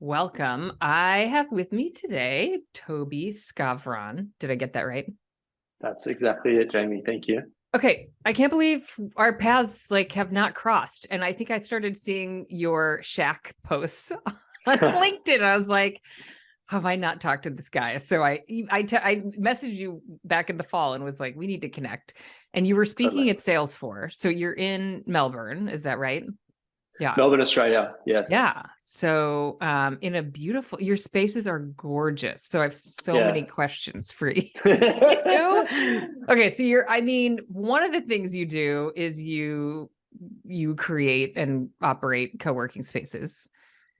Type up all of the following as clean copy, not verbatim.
Welcome. I have with me today Toby Skavron. Did I get that right? That's exactly it, Jamie. Thank you. Okay, I can't believe our paths have not crossed. And I think I started seeing your Shack posts on LinkedIn. I was like, have I not talked to this guy? So I messaged you back in the fall and was like, we need to connect. And you were speaking Totally. at Salesforce. So you're in Melbourne, is that right? Yeah. Melbourne, Australia. Yes. Yeah. So in a beautiful, your spaces are gorgeous. So I have so Yeah. many questions for you. Okay, so one of the things you do is you create and operate co-working spaces.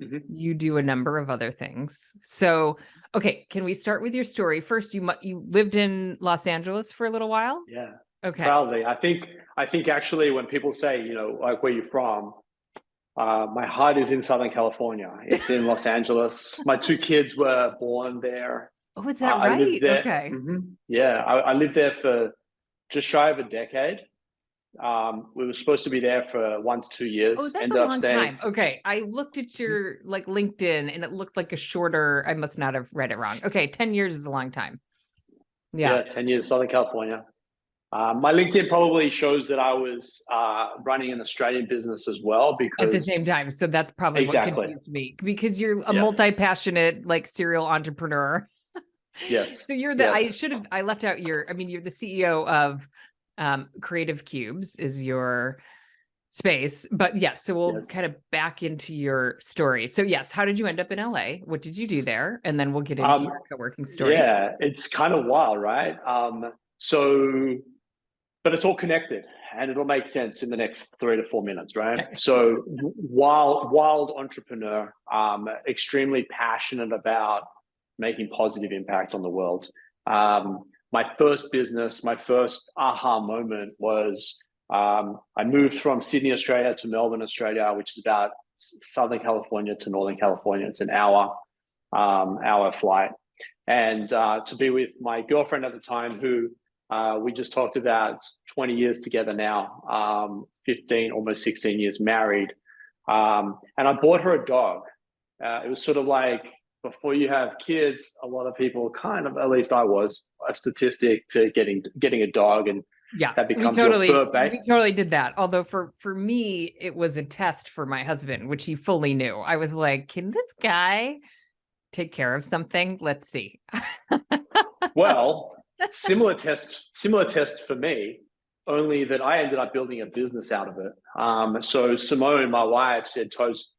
Mhm. You do a number of other things. So, okay, can we start with your story? First, you lived in Los Angeles for a little while? Yeah. Okay. Proudly. I think actually when people say, like where you're from, my heart is in Southern California. It's in Los Angeles. My two kids were born there. Oh, is that I lived right? there. Okay. Yeah, I lived there for just shy of a decade. We were supposed to be there for 1 to 2 years. Oh, that's a Ended up long staying. time. Okay. I looked at your LinkedIn and it looked like a shorter, I must not have read it wrong. Okay, 10 years is a long time. Yeah. Yeah, 10 years, Southern California. My LinkedIn probably shows that I was running an Australian business as well At the same because time. So that's probably what exactly. confused me because you're a Yeah. multi-passionate, serial entrepreneur. Yes. So Yes. I left out you're the CEO of Creative Cubes is your space. But yes, so we'll kind Yes. of back into your story. So yes, how did you end up in LA? What did you do there? And then we'll get into Um, your co-working story. yeah, it's kind of wild, right? So, but it's all connected and it'll make sense in the next 3 to 4 minutes, right? Okay. So wild entrepreneur, extremely passionate about making positive impact on the world. My first business, my first aha moment was I moved from Sydney, Australia to Melbourne, Australia, which is about Southern California to Northern California. It's an hour flight. And to be with my girlfriend at the time, who we just talked about 20 years together now, 15, almost 16 years married. And I bought her a dog. It was sort of like before you have kids, a lot of people kind of, at least I was, a statistic to getting a dog, and Yeah, that becomes your fur bait. we totally did that. Although for me, it was a test for my husband, which he fully knew. I was like, can this guy take care of something? Let's see. Well, similar test for me, only that I ended up building a business out of it. So Simone, my wife, said, "Toes,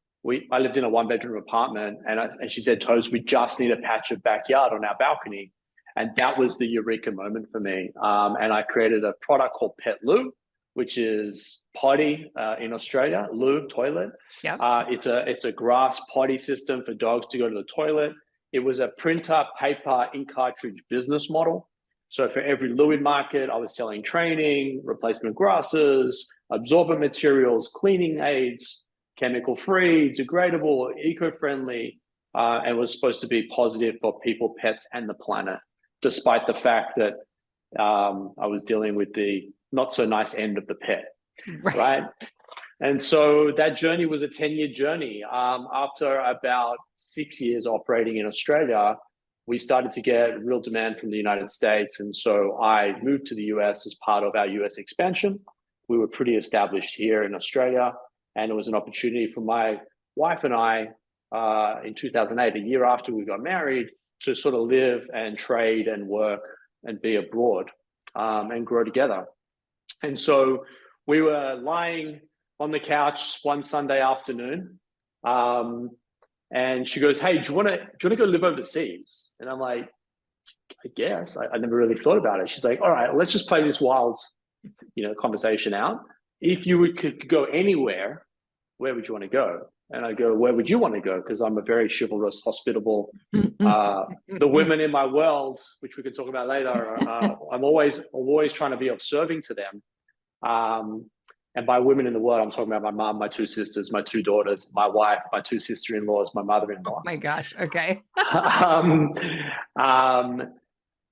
I lived in a one-bedroom apartment, and she said, Toes, we just need a patch of backyard on our balcony." And that was the eureka moment for me. And I created a product called Pet Loo, which is potty in Australia, loo, toilet. Yeah. It's a grass potty system for dogs to go to the toilet. It was a printer, paper, ink cartridge business model. So for every Lewin market, I was selling training, replacement grasses, absorbent materials, cleaning aids, chemical free, degradable, eco-friendly, and was supposed to be positive for people, pets, and the planet, despite the fact that I was dealing with the not so nice end of the pet, right? And so that journey was a 10-year journey. After about 6 years operating in Australia, we started to get real demand from the United States. And so I moved to the US as part of our US expansion. We were pretty established here in Australia. And it was an opportunity for my wife and I in 2008, a year after we got married, to sort of live and trade and work and be abroad and grow together. And so we were lying on the couch one Sunday afternoon, and she goes, "Hey, do you want to go live overseas?" And I'm like, "I guess." I never really thought about it. She's like, "All right, let's just play this wild, conversation out. If you could go anywhere, where would you want to go?" And I go, "Where would you want to go?" Because I'm a very chivalrous, hospitable. The women in my world, which we can talk about later, I'm always trying to be observing to them. And by women in the world, I'm talking about my mom, my two sisters, my two daughters, my wife, my two sister-in-laws, my mother-in-law. Oh my gosh. Okay.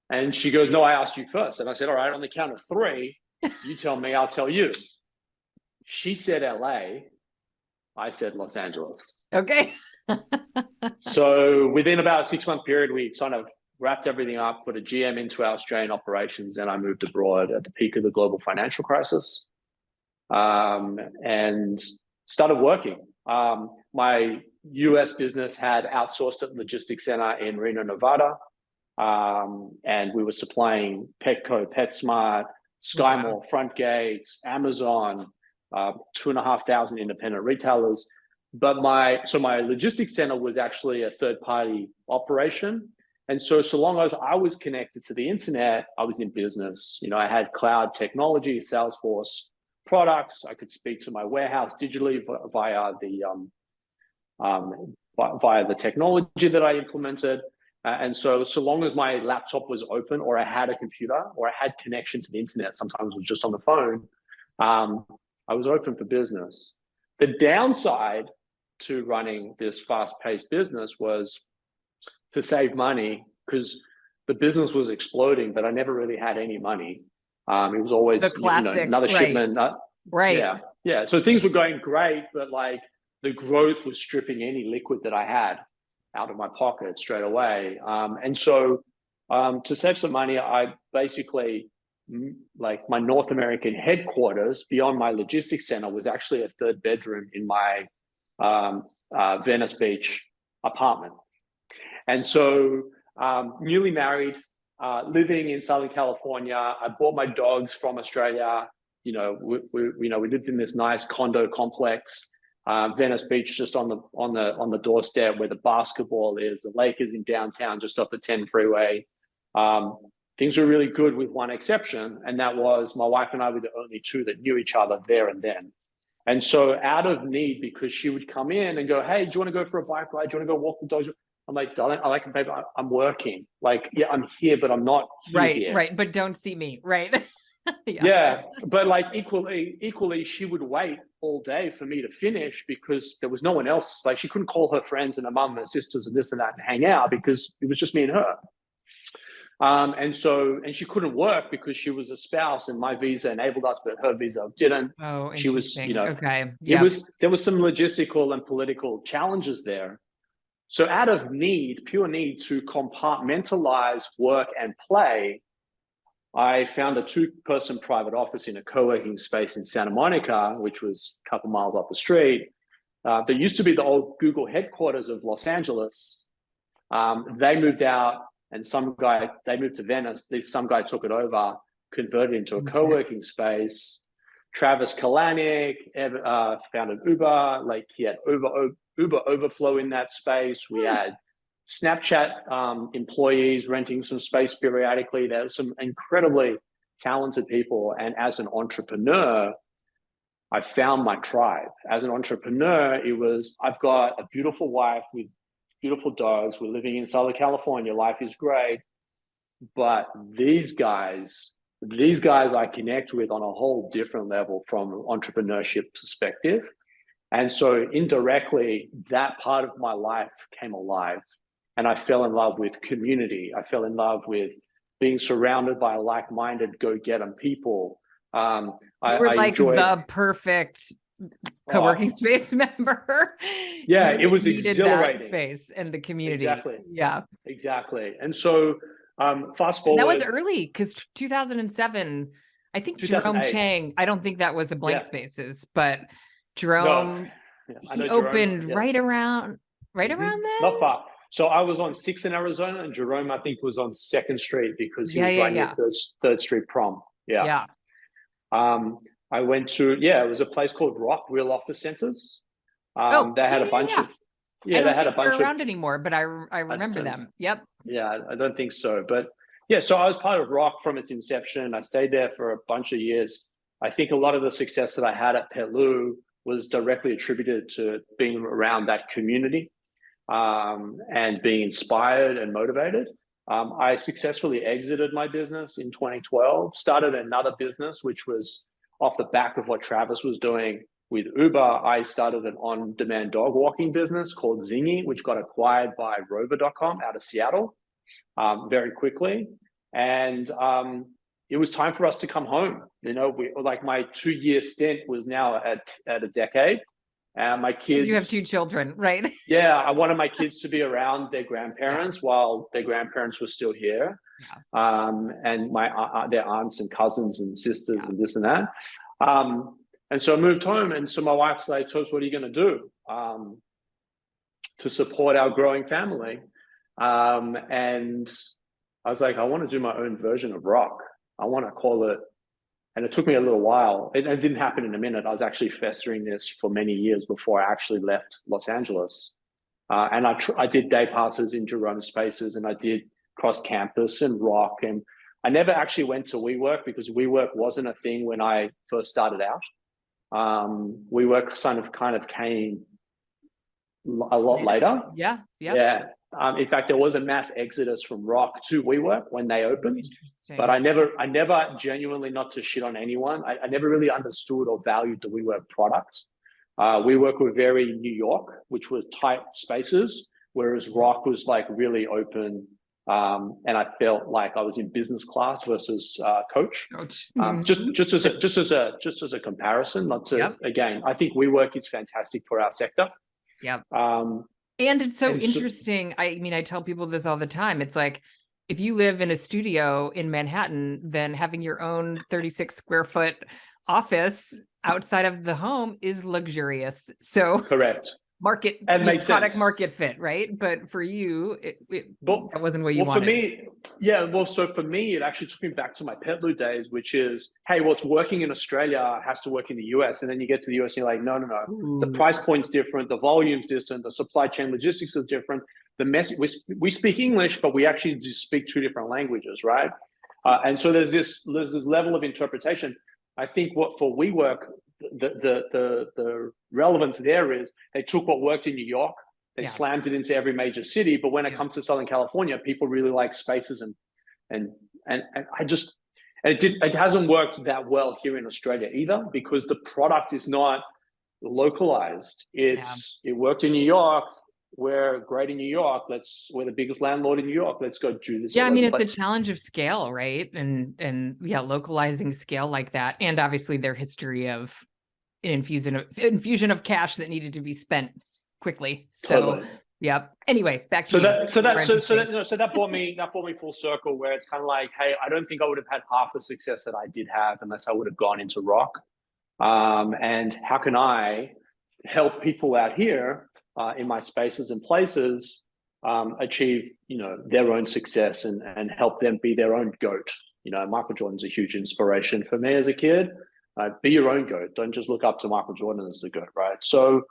And she goes, "No, I asked you first." And I said, "All right, on the count of three, you tell me, I'll tell you." She said LA. I said Los Angeles. Okay. So within about a 6-month period, we kind of wrapped everything up, put a GM into our Australian operations, and I moved abroad at the peak of the global financial crisis, and started working. My US business had outsourced at the logistics center in Reno, Nevada, and we were supplying Petco, PetSmart, Sky Mall, Frontgate, Amazon, 2,500 independent retailers. But my logistics center was actually a third-party operation. And so long as I was connected to the internet, I was in business. You know, I had cloud technology, Salesforce products. I could speak to my warehouse digitally via the technology that I implemented. And so long as my laptop was open, or I had a computer, or I had connection to the internet, sometimes it was just on the phone, I was open for business. The downside to running this fast-paced business was to save money, because the business was exploding, but I never really had any money. It was always the classic, another shipment. Right. Yeah. So things were going great, but like the growth was stripping any liquid that I had out of my pocket straight away. And so to save some money, I basically, like, my North American headquarters beyond my logistics center was actually a third bedroom in my Venice Beach apartment. And so newly married, living in Southern California, I bought my dogs from Australia. We lived in this nice condo complex, Venice Beach, just on the doorstep where the basketball is. The lake is in downtown, just off the 10 freeway. Things were really good, with one exception, and that was my wife and I were the only two that knew each other there and then. And so out of need, because she would come in and go, "Hey, do you want to go for a bike ride? Do you want to go walk the dogs?" I'm like, "Darling, babe, I'm working. Like, yeah, I'm here, but I'm not here." Right. But don't see me. Right. Yeah. But like equally, she would wait all day for me to finish, because there was no one else. Like, she couldn't call her friends and her mum and her sisters and this and that and hang out, because it was just me and her. And she couldn't work because she was a spouse, and my visa enabled us, but her visa didn't. Oh, She was, interesting. Okay. Yeah. there was some logistical and political challenges there. So out of need, pure need to compartmentalize work and play, I found a 2-person private office in a co-working space in Santa Monica, which was a couple miles up the street. There used to be the old Google headquarters of Los Angeles. They moved out, and they moved to Venice. Some guy took it over, converted it into a co-working space. Travis Kalanick founded Uber. Like, he had Uber overflow in that space. We had Snapchat employees renting some space periodically. There's some incredibly talented people. And as an entrepreneur, I found my tribe. As an entrepreneur, I've got a beautiful wife with beautiful dogs. We're living in Southern California. Life is great. But these guys I connect with on a whole different level from an entrepreneurship perspective. And so indirectly, that part of my life came alive. And I fell in love with community. I fell in love with being surrounded by like-minded, go-get-em people. You were the perfect co-working space member. Yeah, it was exhilarating. That space and the community. Exactly. Yeah. Exactly. And so fast forward. And that was early, because 2007, I think Jerome Chang, I don't think that was a Blank Spaces, but Jerome, he opened Jerome, right around then? Not far. So I was on 6th in Arizona, and Jerome, I think, was on 2nd Street, because he was right near 3rd Street Prom. Yeah. I went to, it was a place called Rock, Real Office Centers. They had a bunch of, they had a bunch of, around anymore, but I remember them. Yep. Yeah, I don't think so. But yeah, so I was part of Rock from its inception. I stayed there for a bunch of years. I think a lot of the success that I had at Petlu was directly attributed to being around that community, and being inspired and motivated. I successfully exited my business in 2012, started another business, which was off the back of what Travis was doing with Uber. I started an on-demand dog walking business called Zingy, which got acquired by Rover.com out of Seattle very quickly. And it was time for us to come home. My 2-year stint was now at a decade. And my kids, you have 2 children, right? yeah, I wanted my kids to be around their grandparents while their grandparents were still here. And their aunts and cousins and sisters and this and that. And so I moved home, and so my wife's like, "Tobes, what are you going to do to support our growing family?" And I was like, "I want to do my own version of rock. I want to call it." And it took me a little while. It didn't happen in a minute. I was actually festering this for many years before I actually left Los Angeles. And I did day passes in Jerome Spaces, and I did cross campus and rock. And I never actually went to WeWork because WeWork wasn't a thing when I first started out. WeWork kind of came a lot later. Yeah. In fact, there was a mass exodus from rock to WeWork when they opened. But I never genuinely, not to shit on anyone, I never really understood or valued the WeWork product. WeWork were very New York, which were tight spaces, whereas rock was like really open. And I felt like I was in business class versus coach. Just as a comparison, not to again. I think WeWork is fantastic for our sector. And it's so interesting. I mean, I tell people this all the time. It's like, if you live in a studio in Manhattan, then having your own 36 square foot office outside of the home is luxurious. So correct. Market and makes product sense. Market fit, right? But for you, that wasn't what you wanted. For me, so for me, it actually took me back to my Petlu days, which is, hey, what's working in Australia has to work in the US. And then you get to the US and you're like, no. The price point's different, the volume's different, the supply chain logistics is different. We speak English, but we actually just speak 2 different languages, right? And so there's this level of interpretation. I think what for WeWork, the relevance there is they took what worked in New York, they slammed it into every major city. But when it comes to Southern California, people really like spaces, and it hasn't worked that well here in Australia either, because the product is not localized. It worked in New York. We're great in New York. We're the biggest landlord in New York. Let's go do this. Yeah, I mean, it's a challenge of scale, right? And localizing scale like that, and obviously their history of an infusion of cash that needed to be spent quickly. So, Anyway, back to that brought me full circle, where it's kind of like, hey, I don't think I would have had half the success that I did have unless I would have gone into rock. And how can I help people out here in my spaces and places achieve, their own success and help them be their own GOAT. Michael Jordan's a huge inspiration for me as a kid. Be your own GOAT. Don't just look up to Michael Jordan as the GOAT, right? So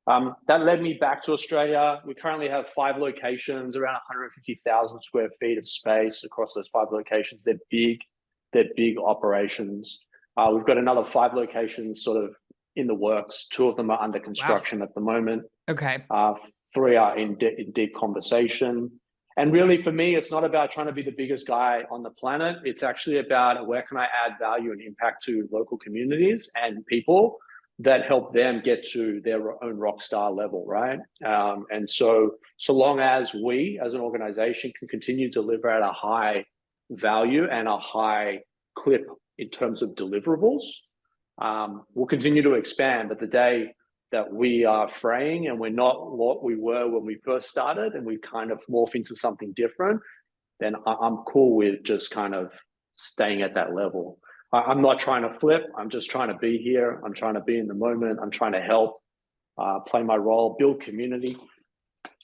that led me back to Australia. We currently have 5 locations, around 150,000 square feet of space across those 5 locations. They're big operations. We've got another 5 locations sort of in the works. 2 of them are under construction at the moment. Okay. 3 are in deep conversation. And really, for me, it's not about trying to be the biggest guy on the planet. It's actually about where can I add value and impact to local communities and people that help them get to their own rock star level, right? And so long as we, as an organization, can continue to deliver at a high value and a high clip in terms of deliverables, we'll continue to expand. But the day that we are fraying and we're not what we were when we first started, and we kind of morph into something different, then I'm cool with just kind of staying at that level. I'm not trying to flip. I'm just trying to be here. I'm trying to be in the moment. I'm trying to help, play my role, build community.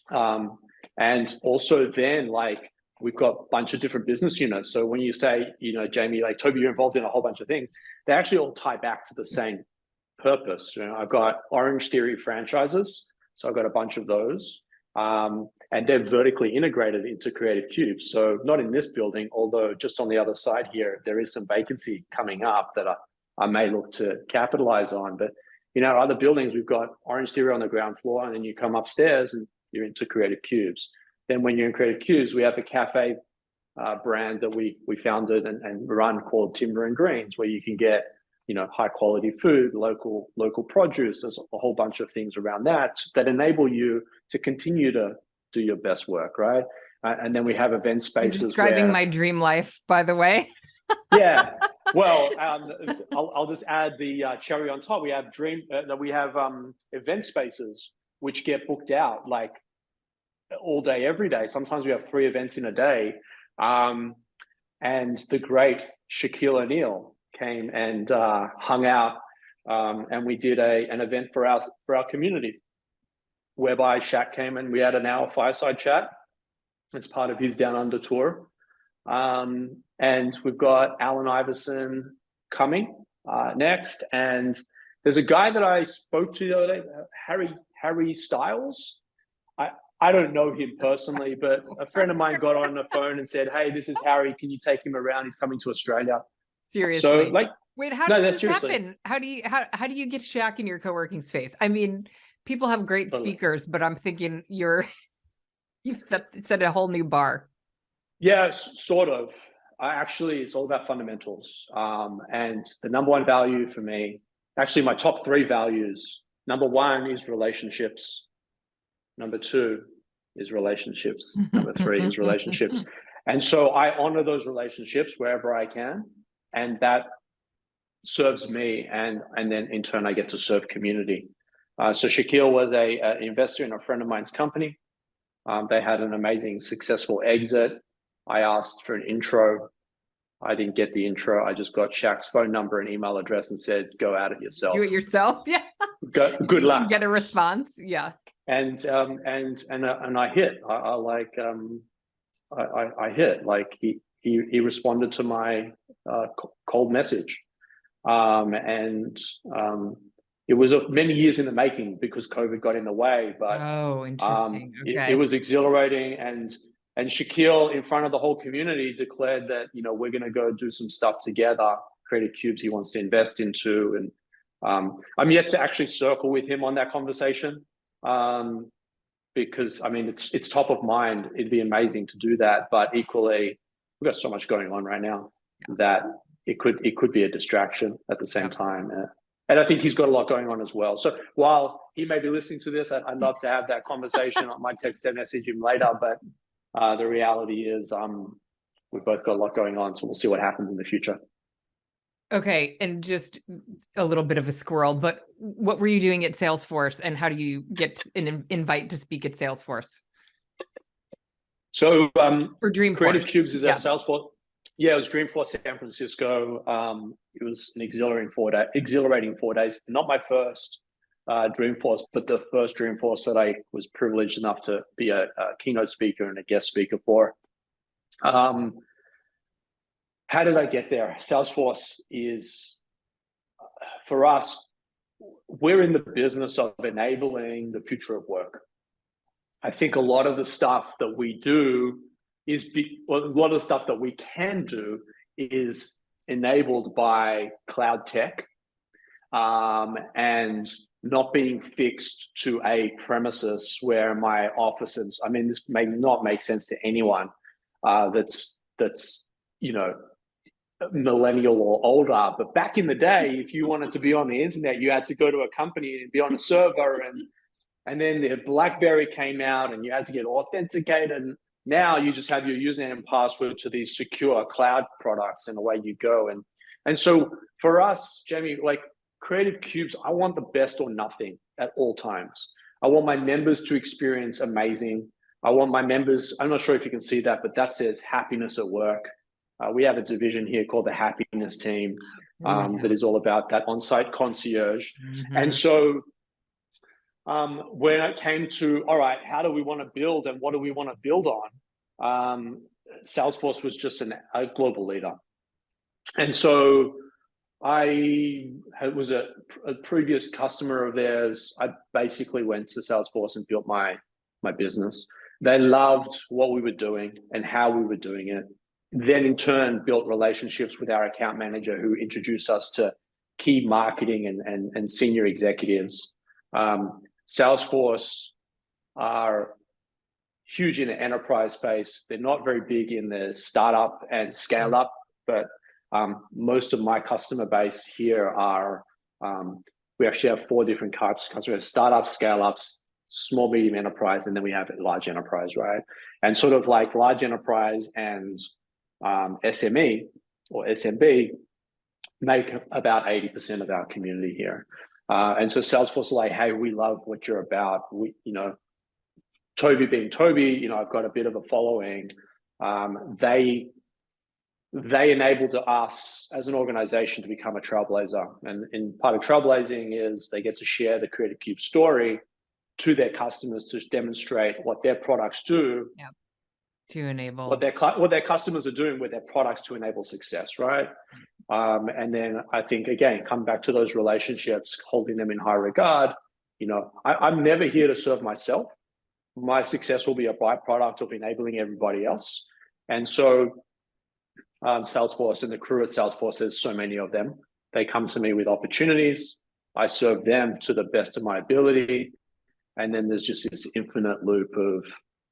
And also then, like, we've got a bunch of different business units. So when you say, Jamie, like, Toby, you're involved in a whole bunch of things, they actually all tie back to the same purpose. I've got Orange Theory franchises. So I've got a bunch of those. And they're vertically integrated into Creative Cubes. So not in this building, although just on the other side here, there is some vacancy coming up that I may look to capitalize on. But, other buildings, we've got Orange Theory on the ground floor, and then you come upstairs and you're into Creative Cubes. Then when you're in Creative Cubes, we have a cafe brand that we founded and run called Timber and Greens, where you can get, high quality food, local produce. There's a whole bunch of things around that enable you to continue to do your best work, right? And then we have event spaces. You're describing my dream life, by the way. Yeah. Well, I'll just add the cherry on top. We have event spaces which get booked out like all day, every day. Sometimes we have 3 events in a day. And the great Shaquille O'Neal came and hung out, and we did an event for our community, whereby Shaq came and we had an hour fireside chat as part of his Down Under tour. And we've got Allen Iverson coming next, and there's a guy that I spoke to the other day, Harry Styles. I don't know him personally, but a friend of mine got on the phone and said, "Hey, this is Harry. Can you take him around? He's coming to Australia." Seriously. So, like, wait, how does this happen? How do you get Shaq in your co-working space? I mean, people have great speakers, but I'm thinking you've set a whole new bar. Yeah, sort of. Actually, it's all about fundamentals. And the number one value for me, actually my top 3 values, number 1 is relationships. Number 2 is relationships. Number 3 is relationships. And so I honor those relationships wherever I can. And that serves me. And then in turn, I get to serve community. So Shaquille was an investor in a friend of mine's company. They had an amazing, successful exit. I asked for an intro. I didn't get the intro. I just got Shaq's phone number and email address and said, "Go at it yourself. Do it yourself." Yeah. Good luck. Get a response. Yeah. And I hit. I hit. Like he responded to my cold message, and it was many years in the making because COVID got in the way. But interesting. Okay. It was exhilarating, and Shaquille, in front of the whole community, declared that we're going to go do some stuff together. Creative Cubes he wants to invest into, and I'm yet to actually circle with him on that conversation. Because I mean, it's top of mind. It'd be amazing to do that, but equally, we've got so much going on right now that it could be a distraction at the same time. And I think he's got a lot going on as well. So while he may be listening to this, I'd love to have that conversation. I might text and message him later, but the reality is, we've both got a lot going on. So we'll see what happens in the future. Okay, and just a little bit of a squirrel, but what were you doing at Salesforce, and how do you get an invite to speak at Salesforce? So, or Dreamforce. Creative Cubes is at Salesforce. Yeah, it was Dreamforce San Francisco. It was an exhilarating 4 days. Not my first Dreamforce, but the first Dreamforce that I was privileged enough to be a keynote speaker and a guest speaker for. How did I get there? Salesforce is, for us, we're in the business of enabling the future of work. I think a lot of the stuff that we do a lot of the stuff that we can do is enabled by cloud tech, and not being fixed to a premises where my offices, I mean, this may not make sense to anyone that's millennial or older, but back in the day, if you wanted to be on the internet, you had to go to a company and be on a server, and then the BlackBerry came out and you had to get authenticated. And now you just have your username and password to these secure cloud products, and away you go. And so for us, Jamie, like Creative Cubes, I want the best or nothing at all times. I want my members to experience amazing. I want my members, I'm not sure if you can see that, but that says happiness at work. We have a division here called the happiness team, that is all about that on-site concierge. Mm-hmm. And so when it came to, all right, how do we want to build and what do we want to build on? Salesforce was just a global leader. And so I was a previous customer of theirs. I basically went to Salesforce and built my business. They loved what we were doing and how we were doing it. Then in turn built relationships with our account manager, who introduced us to key marketing and senior executives. Salesforce are huge in the enterprise space. They're not very big in the startup and scale up, but most of my customer base here are, we actually have 4 different types of customers: startups, scale ups, small, medium enterprise, and then we have large enterprise, right? And sort of like large enterprise and SME or SMB, make about 80% of our community here. And so Salesforce are like, hey, we love what you're about. We, Toby being Toby, I've got a bit of a following. They enabled us as an organization to become a trailblazer. And part of trailblazing is they get to share the Creative Cube story to their customers to demonstrate what their products do. Yeah. To enable what their customers are doing with their products to enable success, right? And then I think, again, come back to those relationships, holding them in high regard. I'm never here to serve myself. My success will be a byproduct of enabling everybody else. And so Salesforce and the crew at Salesforce, there's so many of them. They come to me with opportunities. I serve them to the best of my ability. And then there's just this infinite loop of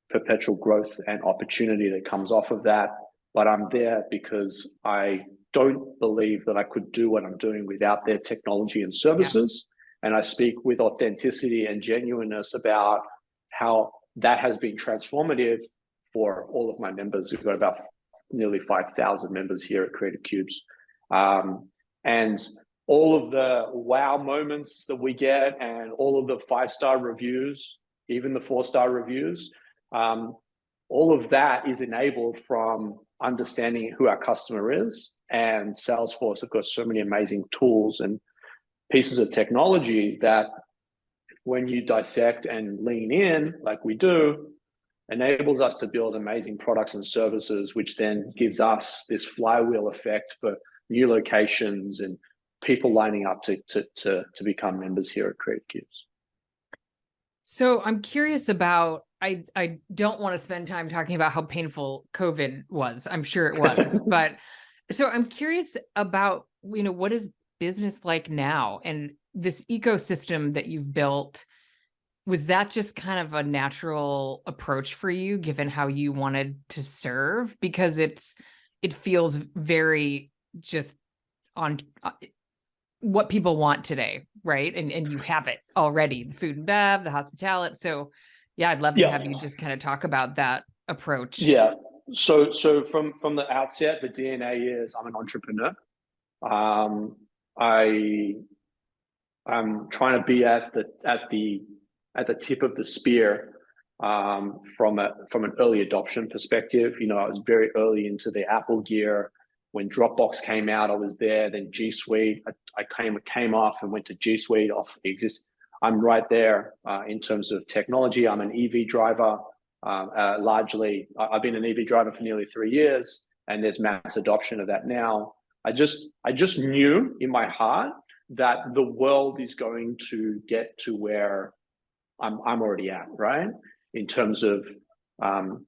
perpetual growth and opportunity that comes off of that. But I'm there because I don't believe that I could do what I'm doing without their technology and services. Yeah. And I speak with authenticity and genuineness about how that has been transformative for all of my members. We've got about nearly 5,000 members here at Creative Cubes. And all of the wow moments that we get and all of the 5-star reviews, even the 4-star reviews, all of that is enabled from understanding who our customer is. And Salesforce have got so many amazing tools and pieces of technology that when you dissect and lean in, like we do, enables us to build amazing products and services, which then gives us this flywheel effect for new locations and people lining up to become members here at Creative Cubes. So I'm curious about, I don't want to spend time talking about how painful COVID was. I'm sure it was, but so I'm curious about, what is business like now? And this ecosystem that you've built, was that just kind of a natural approach for you, given how you wanted to serve? Because it feels very just on what people want today, right? And you have it already, the food and bev, the hospitality. So yeah, I'd love to have you just kind of talk about that approach. Yeah. So from the outset, the DNA is I'm an entrepreneur. I'm trying to be at the tip of the spear from an early adoption perspective. I was very early into the Apple gear. When Dropbox came out, I was there. Then G Suite, I came off and went to G Suite off exist. I'm right there in terms of technology. I'm an EV driver. Largely, I've been an EV driver for nearly 3 years, and there's mass adoption of that now. I just knew in my heart that the world is going to get to where I'm already at, right? In terms of the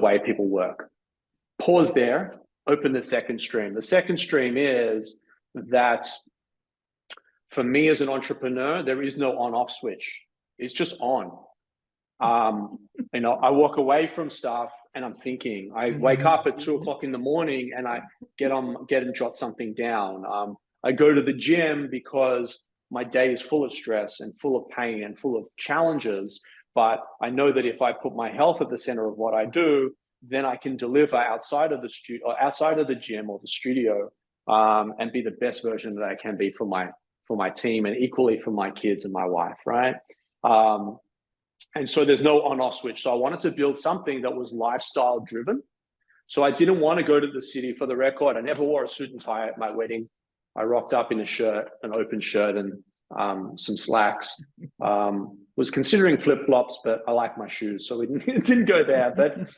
way people work. Pause there, open the second stream. The second stream is that for me as an entrepreneur, there is no on-off switch. It's just on. I walk away from stuff and I'm thinking. I wake up at 2:00 in the morning and I get and jot something down. I go to the gym because my day is full of stress and full of pain and full of challenges. But I know that if I put my health at the center of what I do, then I can deliver outside of the gym or the studio, and be the best version that I can be for my team and equally for my kids and my wife, right? And so there's no on-off switch. So I wanted to build something that was lifestyle driven. So I didn't want to go to the city. For the record, I never wore a suit and tie at my wedding. I rocked up in a shirt, an open shirt, and some slacks. Was considering flip-flops, but I like my shoes, so it didn't go there. But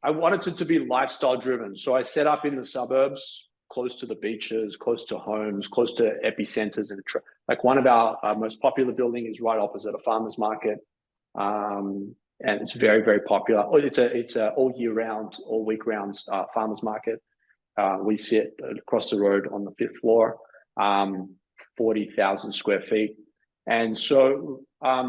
I wanted it to be lifestyle driven. So I set up in the suburbs, close to the beaches, close to homes, close to epicenters. And like one of our most popular building is right opposite a farmer's market. And it's very, very popular. It's a all year round, all week round farmer's market. We sit across the road on the 5th floor, 40,000 square feet. And so I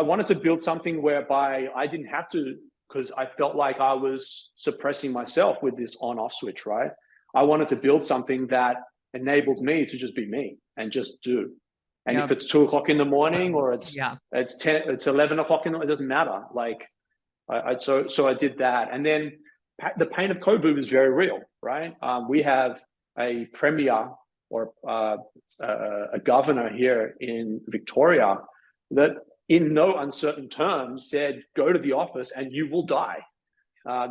wanted to build something whereby I didn't have to, because I felt like I was suppressing myself with this on-off switch, right? I wanted to build something that enabled me to just be me and just do. And if it's 2:00 in the morning or it's 11 o'clock in the morning, it doesn't matter. Like, so I did that. And then the pain of COVID was very real, right? We have a premier or a governor here in Victoria that in no uncertain terms said, go to the office and you will die.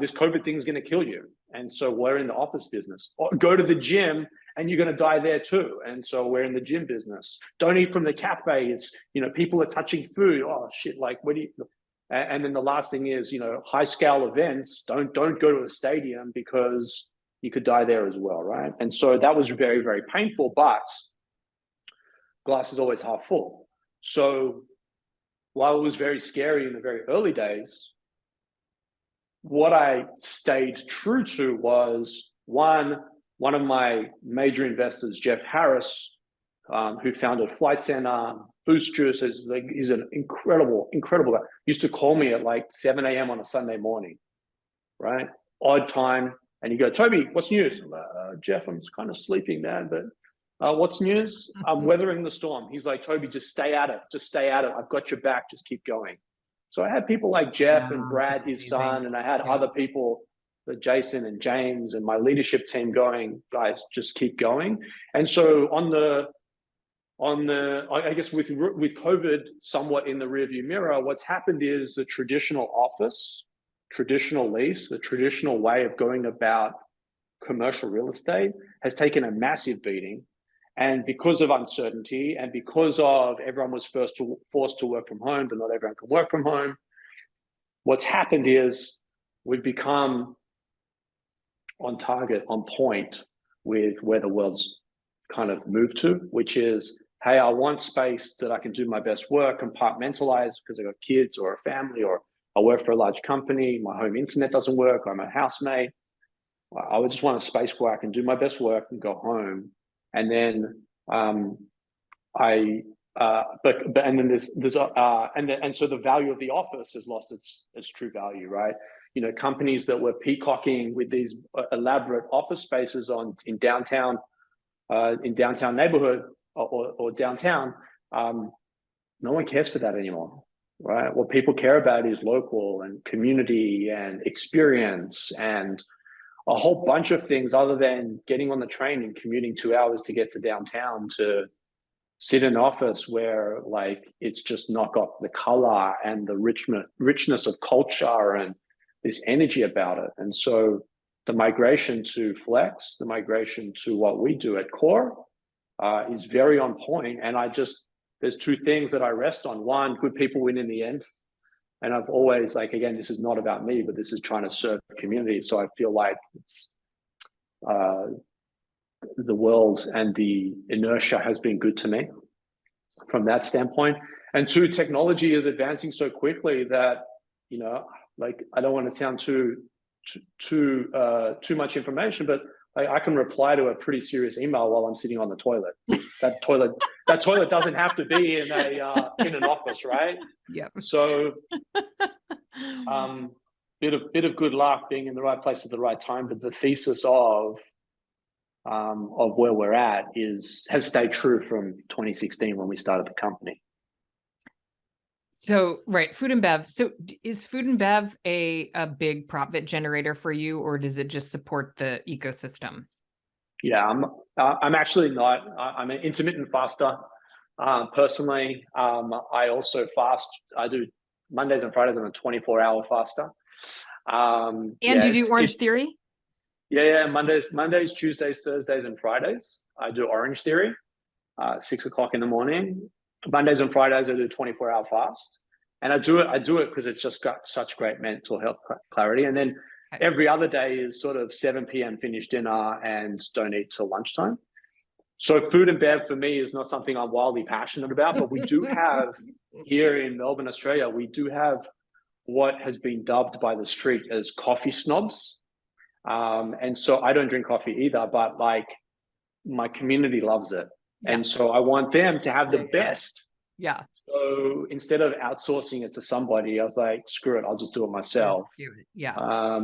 This COVID thing is going to kill you. And so we're in the office business. Or go to the gym and you're going to die there too. And so we're in the gym business. Don't eat from the cafe. It's, people are touching food. Oh shit, like what do you... And then the last thing is, high scale events, don't go to a stadium because you could die there as well, right? And so that was very, very painful, but glass is always half full. So while it was very scary in the very early days, what I stayed true to was one of my major investors, Jeff Harris, who founded Flight Center, Boost Juice, he's an incredible guy. Used to call me at like 7 a.m. on a Sunday morning, right? Odd time. And you go, Toby, what's news? I'm like, Jeff, I'm kind of sleeping, man, but what's news? I'm weathering the storm. He's like, Toby, just stay at it. Just stay at it. I've got your back. Just keep going. So I had people like Jeff and Brad, his son, and I had other people, Jason and James and my leadership team going, guys, just keep going. And so I guess with COVID somewhat in the rearview mirror, what's happened is the traditional office, traditional lease, the traditional way of going about commercial real estate has taken a massive beating. And because of uncertainty and because of everyone was forced to work from home, but not everyone can work from home, what's happened is we've become on target, on point with where the world's kind of moved to, which is, hey, I want space that I can do my best work, compartmentalize because I got kids or a family, or I work for a large company, my home internet doesn't work, I'm a housemate. I would just want a space where I can do my best work and go home. And then and then so the value of the office has lost its true value, right? Companies that were peacocking with these elaborate office spaces in downtown neighborhood or downtown, no one cares for that anymore, right? What people care about is local and community and experience and a whole bunch of things other than getting on the train and commuting 2 hours to get to downtown to sit in an office where like it's just not got the color and the richness of culture and this energy about it. And so the migration to Flex, the migration to what we do at Core is very on point. And there's two things that I rest on. One, good people win in the end. And I've always, like, again, this is not about me, but this is trying to serve the community. So I feel like it's the world and the inertia has been good to me from that standpoint. And two, technology is advancing so quickly that, like, I don't want to sound too much information, but I can reply to a pretty serious email while I'm sitting on the toilet. That toilet doesn't have to be in an office, right? Yeah. So, bit of good luck being in the right place at the right time. But the thesis of where we're at has stayed true from 2016 when we started the company. So, right, food and bev. So is food and bev a big profit generator for you, or does it just support the ecosystem? Yeah, I'm actually not. I'm an intermittent faster. Personally, I also fast. I do Mondays and Fridays. I'm a 24-hour faster. And do you do Orange Theory? Yeah. Mondays, Tuesdays, Thursdays, and Fridays. I do Orange Theory, 6 o'clock in the morning. Mondays and Fridays, I do 24-hour fast. And I do it because it's just got such great mental health clarity. And then every other day is sort of 7 p.m. finish dinner and don't eat till lunchtime. So food and bev for me is not something I'm wildly passionate about, but we do have here in Melbourne, Australia, we do have what has been dubbed by the street as coffee snobs. And so I don't drink coffee either, but like my community loves it. Yeah. And so I want them to have the best. Yeah. So instead of outsourcing it to somebody, I was like, screw it, I'll just do it myself. Yeah.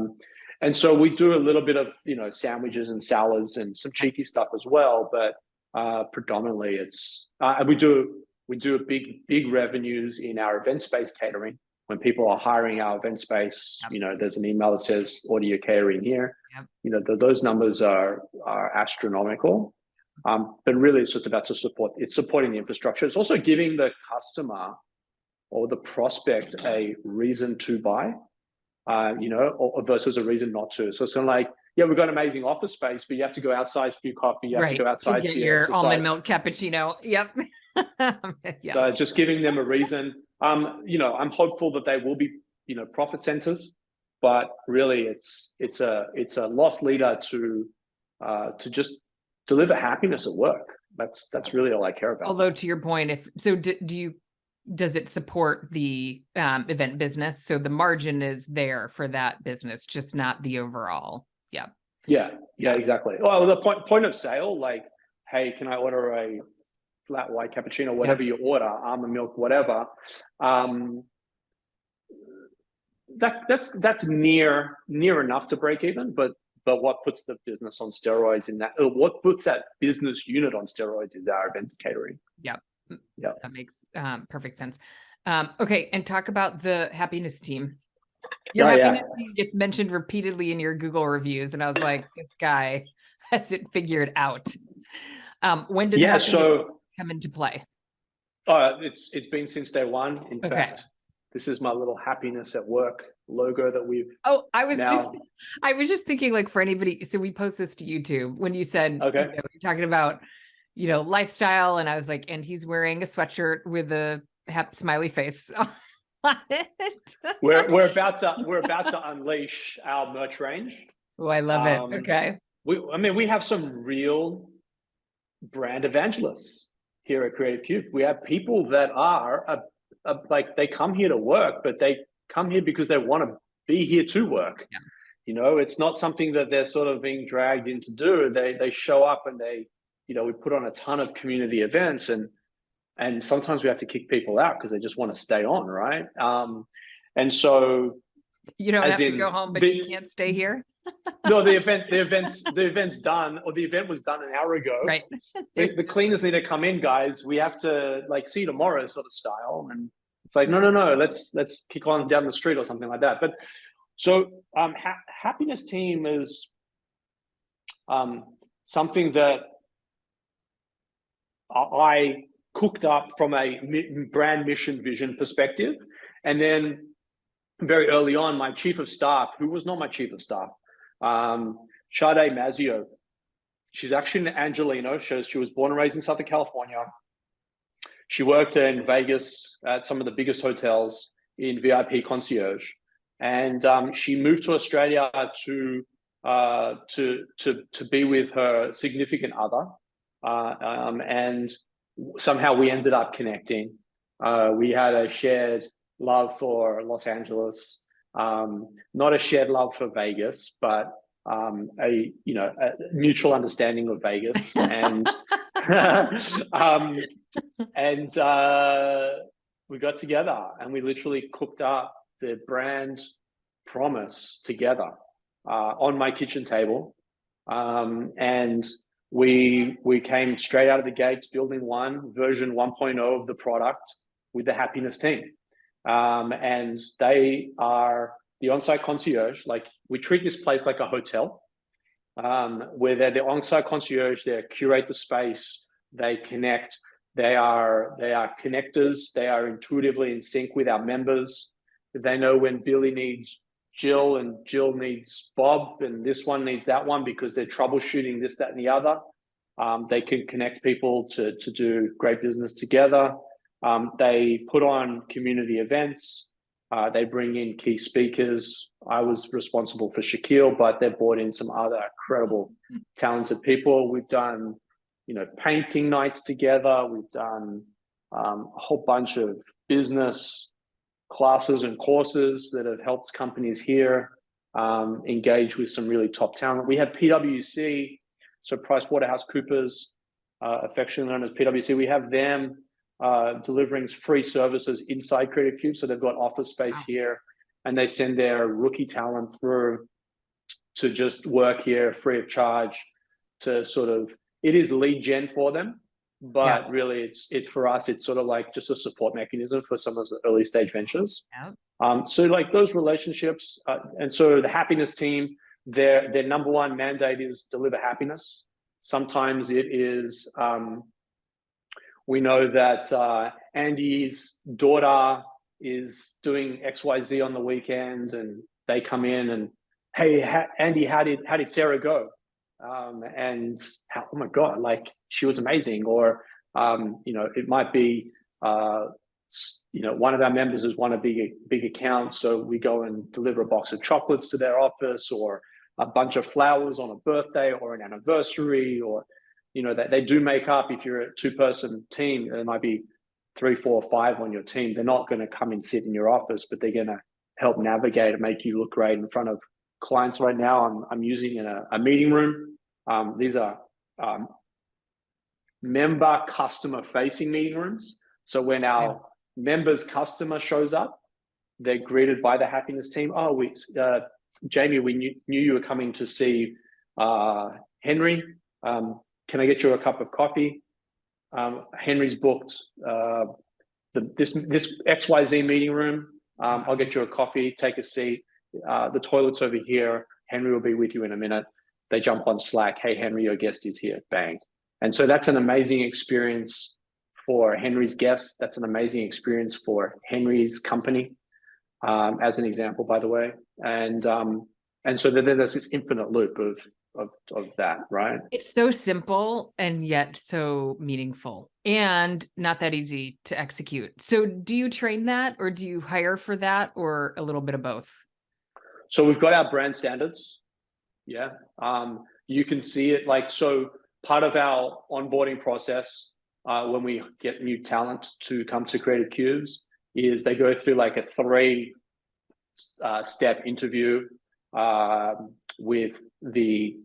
And so we do a little bit of, sandwiches and salads and some cheeky stuff as well. But predominantly it's, we do big revenues in our event space catering. when people are hiring our event space, Yep. you know, there's an email that says audio catering here. Yep. You know, those numbers are astronomical. But really, it's just about supporting the infrastructure. It's also giving the customer or the prospect a reason to buy, you know, or versus a reason not to. So it's kind of like, yeah, we've got amazing office space, but you have to go outside for your coffee. You have to go outside to get for your your exercise. almond milk cappuccino. Yep. Yes. So just giving them a reason. You know, I'm hopeful that they will be, you know, profit centers, but really it's a loss leader to just deliver happiness at work. That's really all I care about. Although to your point, does it support the event business? So the margin is there for that business, just not the overall. Yeah. Yeah, exactly. Well, the point of sale, like, hey, can I order a flat white cappuccino, whatever you order, almond milk, whatever. That's near enough to break even, but what puts the business on steroids in that, or what puts that business unit on steroids is our event catering. Yeah. That makes perfect sense. Okay, and talk about the happiness team. Your happiness team gets mentioned repeatedly in your Google reviews, and I was like, this guy has it figured out. When did happiness come into play? It's been since day one. In fact, this is my little happiness at work logo that we've. Oh, I was just thinking, like, for anybody. So we post this to YouTube. When you said, you're talking about, you know, lifestyle, and I was like, and he's wearing a sweatshirt with a smiley face on it. We're about to unleash our merch range. Oh, I love it. Okay. We have some real brand evangelists here at Creative Cube. We have people that are like, they come here to work, but they come here because they want to be here to work. Yeah. You know, it's not something that they're sort of being dragged in to do. They show up and they, you know, we put on a ton of community events, and sometimes we have to kick people out because they just want to stay on, right? And so you don't have to go home, but you can't stay here. No, the event's done, or the event was done an hour ago. Right. The cleaners need to come in, guys. We have to, like, see you tomorrow sort of style. And it's like, no, let's kick on down the street or something like that. But so happiness team is something that I cooked up from a brand mission vision perspective. And then very early on, my chief of staff, who was not my chief of staff, Sade Mazio, she's actually an Angelino. She was born and raised in Southern California. She worked in Vegas at some of the biggest hotels in VIP concierge, and she moved to Australia to be with her significant other, and somehow we ended up connecting. We had a shared love for Los Angeles, not a shared love for Vegas, but a mutual understanding of Vegas, and we got together and we literally cooked up the brand promise together on my kitchen table, and we came straight out of the gates building version 1.0 of the product with the happiness team. And they are the on-site concierge. Like, we treat this place like a hotel, where they're the on-site concierge. They curate the space, they connect, they are connectors, they are intuitively in sync with our members. They know when Billy needs Jill and Jill needs Bob, and this one needs that one because they're troubleshooting this, that, and the other. They can connect people to do great business together. They put on community events. They bring in key speakers. I was responsible for Shaquille, but they've brought in some other incredible, talented people. We've done, painting nights together. We've done a whole bunch of business classes and courses that have helped companies here engage with some really top talent. We have PwC, so PricewaterhouseCoopers, affectionately known as PwC. We have them delivering free services inside Creative Cube. So they've got office space here, and they send their rookie talent through to just work here free of charge to sort of, it is lead gen for them, but really it's for us, it's sort of like just a support mechanism for some of the early stage ventures. So like those relationships, and so the happiness team, their number one mandate is deliver happiness. Sometimes it is, we know that Andy's daughter is doing XYZ on the weekend, and they come in and, hey, Andy, how did Sarah go? And how, oh my God, like she was amazing. Or it might be one of our members has won a big account, so we go and deliver a box of chocolates to their office, or a bunch of flowers on a birthday or an anniversary, or that they do make up. If you're a two-person team, there might be 3, 4, 5 on your team. They're not going to come and sit in your office, but they're going to help navigate and make you look great in front of clients. Right now, I'm using a meeting room. These are member customer facing meeting rooms. So when our members customer shows up, they're greeted by the happiness team. Oh, Jamie, we knew you were coming to see Henry. Can I get you a cup of coffee? Henry's booked this XYZ meeting room. I'll get you a coffee, take a seat. The toilet's over here. Henry will be with you in a minute. They jump on Slack. Hey, Henry, your guest is here. Bang. And so that's an amazing experience for Henry's guest. That's an amazing experience for Henry's company, as an example, by the way. And so then there's this infinite loop of that, right? It's so simple and yet so meaningful and not that easy to execute. So do you train that, or do you hire for that, or a little bit of both? So we've got our brand standards. Yeah. You can see it so part of our onboarding process, when we get new talent to come to Creative Cubes, is they go through like a 3-step interview with the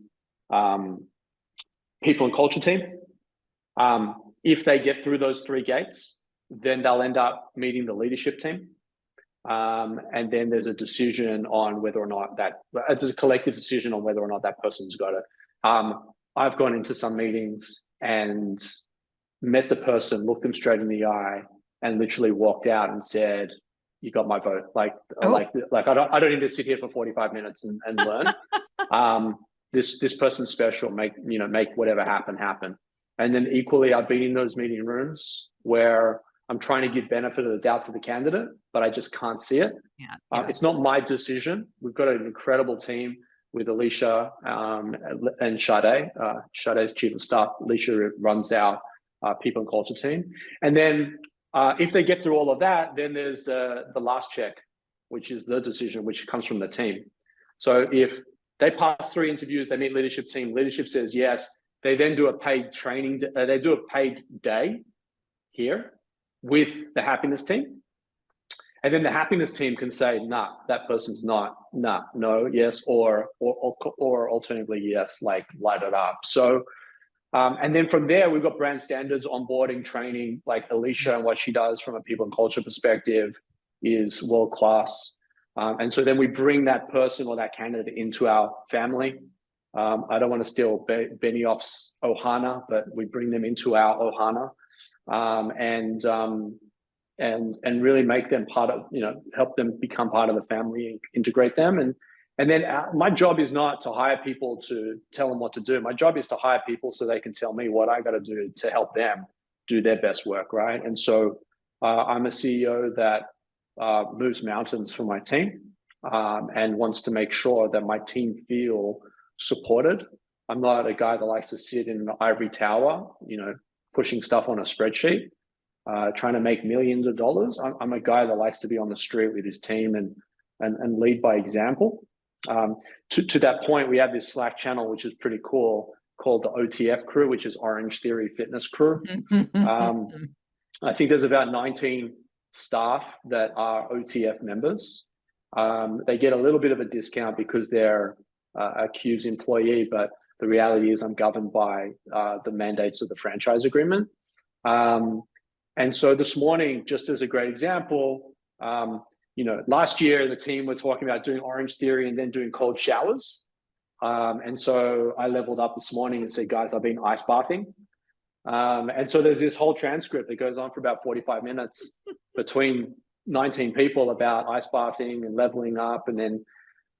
people and culture team. If they get through those 3 gates, then they'll end up meeting the leadership team. And then there's a decision on whether or not it's a collective decision on whether or not that person's got it. I've gone into some meetings and met the person, looked them straight in the eye, and literally walked out and said, "You got my vote." I don't need to sit here for 45 minutes and learn. This person's special. Make whatever happen. And then equally, I've been in those meeting rooms where I'm trying to give benefit of the doubt to the candidate, but I just can't see it. Yeah. It's not my decision. We've got an incredible team with Alicia and Sade. Sade's chief of staff. Alicia runs our people and culture team. And then if they get through all of that, then there's the last check, which is the decision, which comes from the team. So if they pass 3 interviews, they meet leadership team, leadership says yes, they then do a paid training, they do a paid day here with the happiness team. And then the happiness team can say, nah, that person's not, nah, no, yes, or alternatively, yes, like light it up. So, and then from there, we've got brand standards, onboarding, training, like Alicia and what she does from a people and culture perspective is world-class. And so then we bring that person or that candidate into our family. I don't want to steal Benioff's Ohana, but we bring them into our Ohana. And really make them part of, help them become part of the family and integrate them. And then my job is not to hire people to tell them what to do. My job is to hire people so they can tell me what I got to do to help them do their best work, right? And so I'm a CEO that moves mountains for my team and wants to make sure that my team feel supported. I'm not a guy that likes to sit in an ivory tower, pushing stuff on a spreadsheet. Trying to make millions of dollars. I'm a guy that likes to be on the street with his team and lead by example. To that point, we have this Slack channel, which is pretty cool, called the OTF crew, which is Orange Theory Fitness Crew. I think there's about 19 staff that are OTF members. They get a little bit of a discount because they're a Cubes employee, but the reality is I'm governed by the mandates of the franchise agreement. And so this morning, just as a great example, last year the team were talking about doing Orange Theory and then doing cold showers. And so I leveled up this morning and said, guys, I've been ice bathing. And so there's this whole transcript that goes on for about 45 minutes between, 19 people about ice bathing and leveling up. And then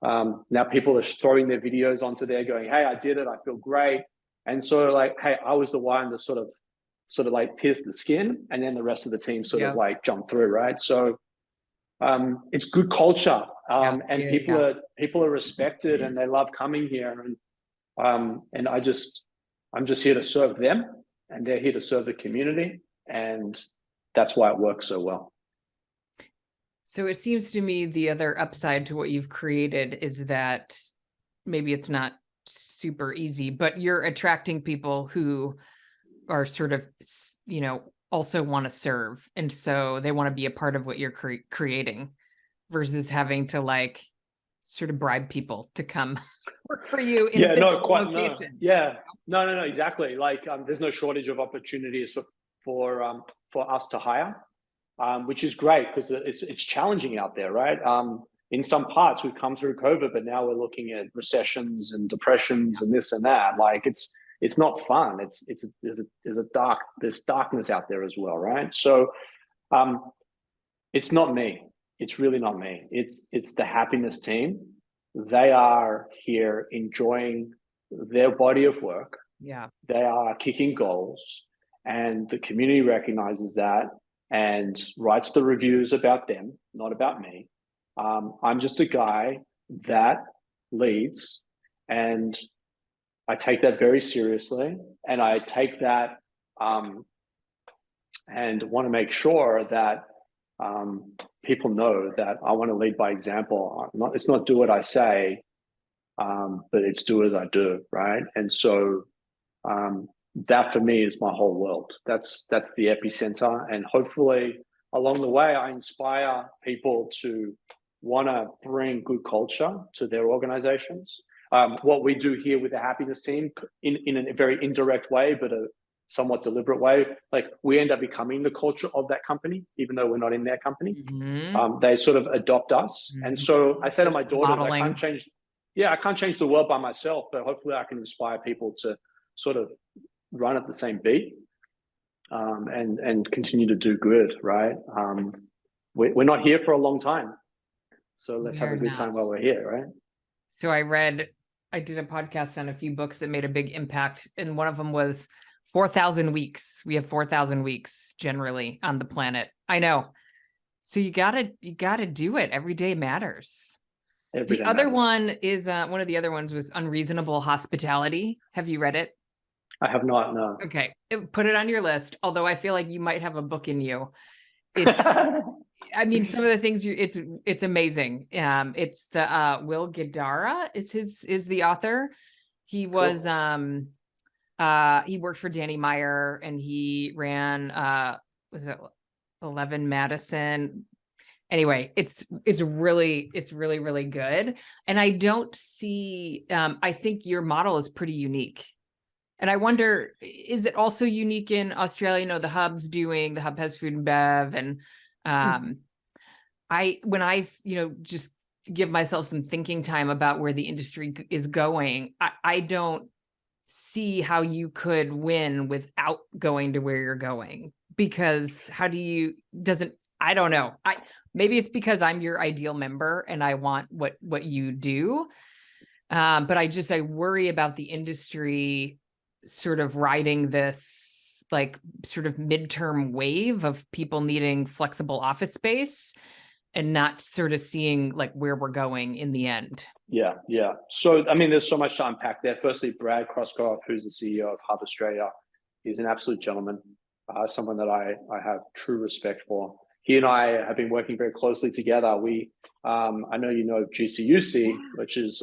now people are throwing their videos onto there going, hey, I did it. I feel great. And so like, hey, I was the one that sort of like pierced the skin, and then the rest of the team sort of like jumped through. Right. So it's good culture. And people are respected and they love coming here. And I'm just here to serve them, and they're here to serve the community. And that's why it works so well. So it seems to me the other upside to what you've created is that maybe it's not super easy, but you're attracting people who are sort of, you know, also want to serve. And so they want to be a part of what you're creating versus having to like sort of bribe people to come work for you in a physical location. No, exactly. Like there's no shortage of opportunities for us to hire. Which is great because it's challenging out there, right? In some parts we've come through COVID, but now we're looking at recessions and depressions and this and that. Like it's not fun. There's darkness out there as well, right? So it's not me. It's really not me. It's the happiness team. They are here enjoying their body of work. Yeah. They are kicking goals, and the community recognizes that and writes the reviews about them, not about me. I'm just a guy that leads, and I take that very seriously. And I take that and want to make sure that people know that I want to lead by example. It's not do what I say, but it's do as I do, right? And so that for me is my whole world. That's the epicenter. And hopefully along the way, I inspire people to want to bring good culture to their organizations. What we do here with the happiness team in a very indirect way, but a somewhat deliberate way, like we end up becoming the culture of that company, even though we're not in their company. They sort of adopt us. And so I say to my daughters, I can't change the world by myself, but hopefully I can inspire people to sort of run at the same beat and continue to do good, right? We're not here for a long time, so let's have a good time while we're here, right? So I did a podcast on a few books that made a big impact, and one of them was 4,000 weeks. We have 4,000 weeks generally on the planet. I know. So you gotta do it. Every day matters. The other one is one of the other ones was Unreasonable Hospitality. Have you read it? I have not, no. Okay. Put it on your list. Although I feel like you might have a book in you. It's, I mean, some of the things it's amazing. It's the Will Guidara is the author. He was, he worked for Danny Meyer, and he ran, was it 11 Madison? Anyway, it's really, really good. And I don't see, I think your model is pretty unique. And I wonder, is it also unique in Australia? You know, the Hub has food and bev. And when I, just give myself some thinking time about where the industry is going, I don't see how you could win without going to where you're going, because I don't know. Maybe it's because I'm your ideal member and I want what you do. But I worry about the industry sort of riding this like sort of midterm wave of people needing flexible office space and not sort of seeing like where we're going in the end. Yeah. So, I mean, there's so much to unpack there. Firstly, Brad Kroskoff, who's the CEO of Hub Australia, is an absolute gentleman, someone that I have true respect for. He and I have been working very closely together. I know you know GCUC, which is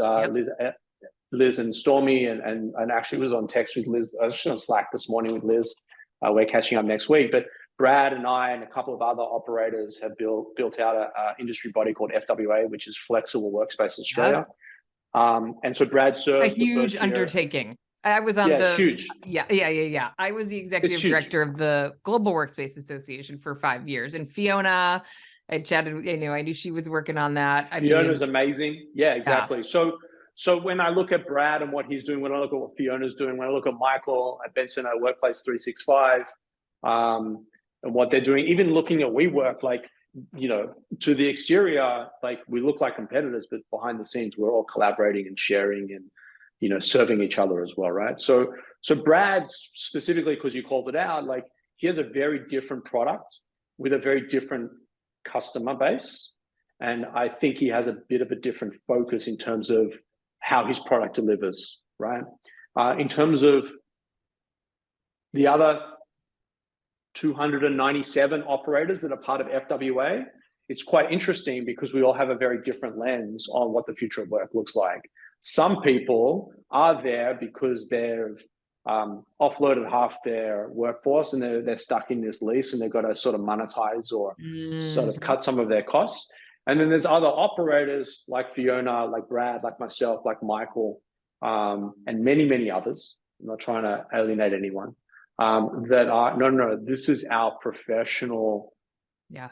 Liz and Stormy, and actually was on text with Liz. I was actually on Slack this morning with Liz. We're catching up next week. But Brad and I and a couple of other operators have built out an industry body called FWA, which is Flexible Workspace Australia. And so Brad served a huge undertaking. I was on huge. Yeah. I was the executive director of the Global Workspace Association for 5 years. And Fiona, I chatted, I knew she was working on that. Fiona's amazing. Yeah, exactly. Yeah. So when I look at Brad and what he's doing, when I look at what Fiona's doing, when I look at Michael at Benson at Workplace 365, and what they're doing, even looking at WeWork, like to the exterior, like we look like competitors, but behind the scenes, we're all collaborating and sharing and, serving each other as well, right? So Brad, specifically, because you called it out, like he has a very different product with a very different customer base. And I think he has a bit of a different focus in terms of how his product delivers, right? In terms of the other 297 operators that are part of FWA, it's quite interesting because we all have a very different lens on what the future of work looks like. Some people are there because they've offloaded half their workforce and they're stuck in this lease and they've got to sort of monetize or sort of cut some of their costs. And then there's other operators like Fiona, like Brad, like myself, like Michael, and many, many others. I'm not trying to alienate anyone. That are, no, this is our professional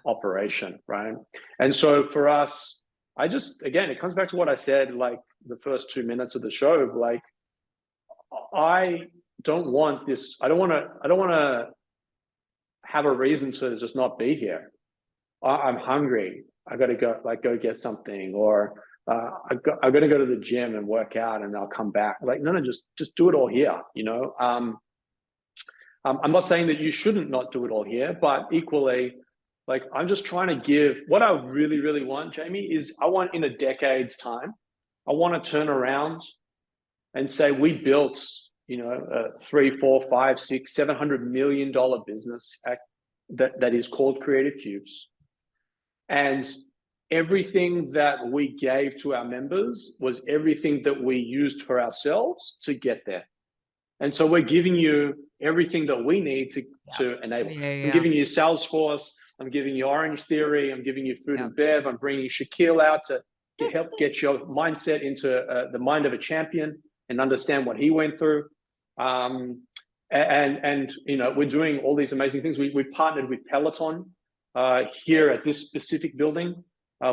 operation, right? And so for us, again, it comes back to what I said, like the first 2 minutes of the show, like I don't want this, I don't want to have a reason to just not be here. I'm hungry. I got to go get something, or I got to go to the gym and work out and I'll come back. Like, no, just do it all here, I'm not saying that you shouldn't not do it all here, but equally, like I'm just trying to give what I really, really want, Jamie, is I want in a decade's time, I want to turn around and say we built, a $3, $4, $5, $6, $700 million business that is called Creative Cubes. And everything that we gave to our members was everything that we used for ourselves to get there. And so we're giving you everything that we need to enable. I'm giving you Salesforce. I'm giving you Orange Theory. I'm giving you Food and Bev. I'm bringing Shaquille out to help get your mindset into the mind of a champion and understand what he went through. And we're doing all these amazing things. We partnered with Peloton here at this specific building.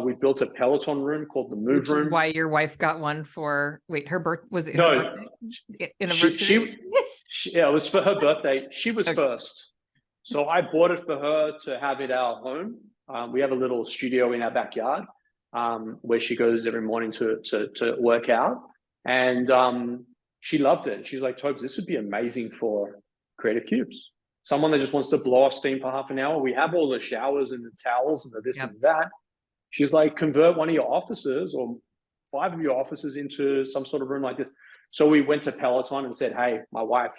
We built a Peloton room called the Move Room. Which is why your wife got one for, her birthday? Was it her birthday? Anniversary? Yeah, it was for her birthday. She was first. So I bought it for her to have at our home. We have a little studio in our backyard where she goes every morning to work out. And she loved it. She's like, Tobes, this would be amazing for Creative Cubes. Someone that just wants to blow off steam for half an hour. We have all the showers and the towels and the this and that. She's like, convert one of your offices or 5 of your offices into some sort of room like this. So we went to Peloton and said, hey, my wife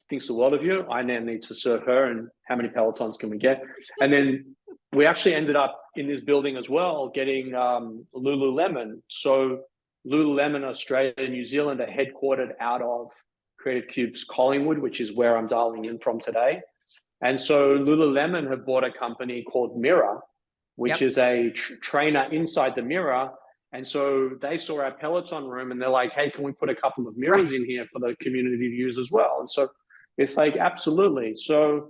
thinks the world of you. I now need to serve her, and how many Pelotons can we get? And then we actually ended up in this building as well, getting Lululemon. So Lululemon Australia and New Zealand are headquartered out of Creative Cubes Collingwood, which is where I'm dialing in from today. And so Lululemon have bought a company called Mirror, which is a trainer inside the Mirror. And so they saw our Peloton room and they're like, hey, can we put a couple of mirrors in here for the community to use as well? And so it's like, absolutely. So,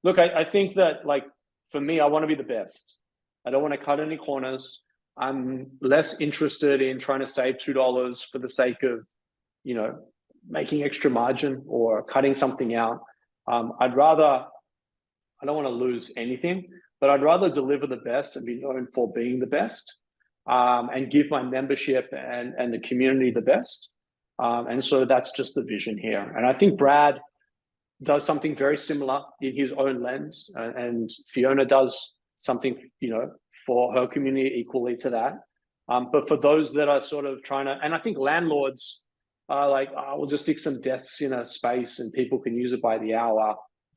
look, I think that, like, for me, I want to be the best. I don't want to cut any corners. I'm less interested in trying to save $2 for the sake of, making extra margin or cutting something out. I don't want to lose anything, but I'd rather deliver the best and be known for being the best, and give my membership and the community the best. And so that's just the vision here. And I think Brad does something very similar in his own lens, and Fiona does something, for her community equally to that. But for those that are sort of trying to, and I think landlords are like, we'll just stick some desks in a space and people can use it by the hour.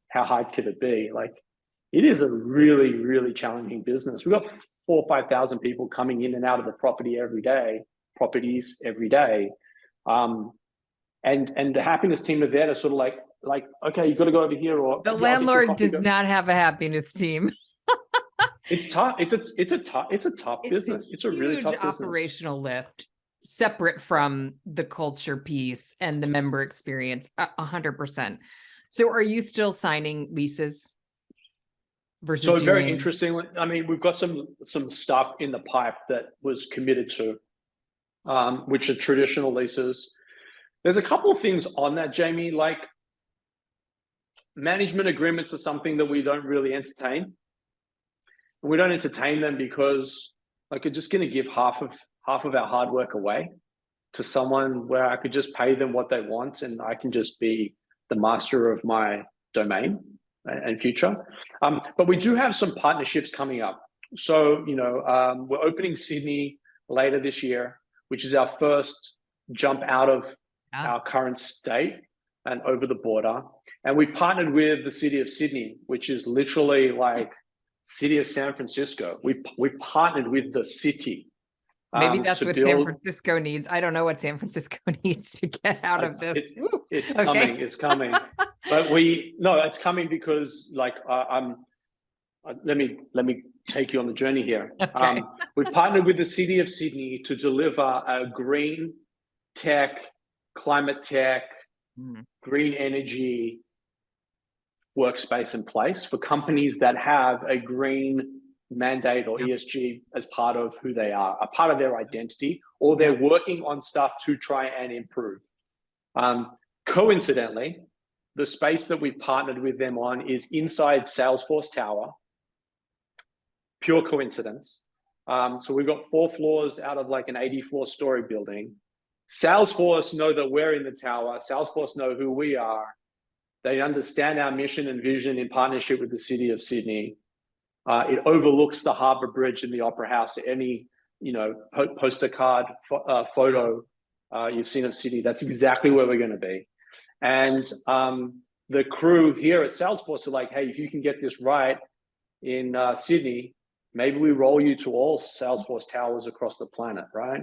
How hard could it be? Like, it is a really, really challenging business. We've got 4,000 or 5,000 people coming in and out of the properties every day. And the happiness team are there to sort of like, okay, you've got to go over here, or the landlord does not have a happiness team. It's tough. It's a tough business. It's a really tough business. Operational lift, separate from the culture piece and the member experience, 100%. So are you still signing leases? Versus so very interestingly, I mean, we've got some stuff in the pipe that was committed to, which are traditional leases. There's a couple of things on that, Jamie, like management agreements are something that we don't really entertain. We don't entertain them because like we're just going to give half of our hard work away to someone where I could just pay them what they want and I can just be the master of my domain and future. But we do have some partnerships coming up. So, we're opening Sydney later this year, which is our first jump out of our current state and over the border. And we partnered with the city of Sydney, which is literally like city of San Francisco. We partnered with the city. Maybe that's what San Francisco needs. I don't know what San Francisco needs to get out of this. It's coming. It's coming. But it's coming because like let me take you on the journey here. Okay. We partnered with the city of Sydney to deliver a green tech, climate tech, green energy workspace in place for companies that have a green mandate or ESG as part of who they are, a part of their identity, or they're working on stuff to try and improve. Coincidentally, the space that we partnered with them on is inside Salesforce Tower. Pure coincidence. So we've got 4 floors out of like an 84-story building. Salesforce know that we're in the tower. Salesforce know who we are. They understand our mission and vision in partnership with the city of Sydney. It overlooks the Harbour Bridge and the Opera House. Any, poster card photo you've seen of Sydney, that's exactly where we're going to be. And the crew here at Salesforce are like, hey, if you can get this right in Sydney, maybe we roll you to all Salesforce towers across the planet, right?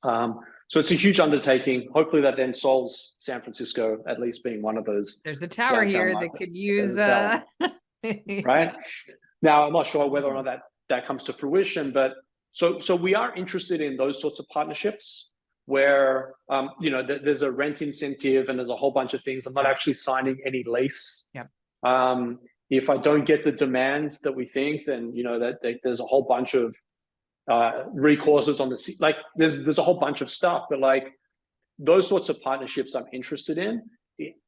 So it's a huge undertaking. Hopefully that then solves San Francisco, at least being one of those. There's a tower here that could use right? Now, I'm not sure whether or not that comes to fruition, but so we are interested in those sorts of partnerships where, there's a rent incentive and there's a whole bunch of things. I'm not actually signing any lease. Yep. If I don't get the demand that we think, then, there's a whole bunch of recourses on the, like there's a whole bunch of stuff, but like those sorts of partnerships I'm interested in.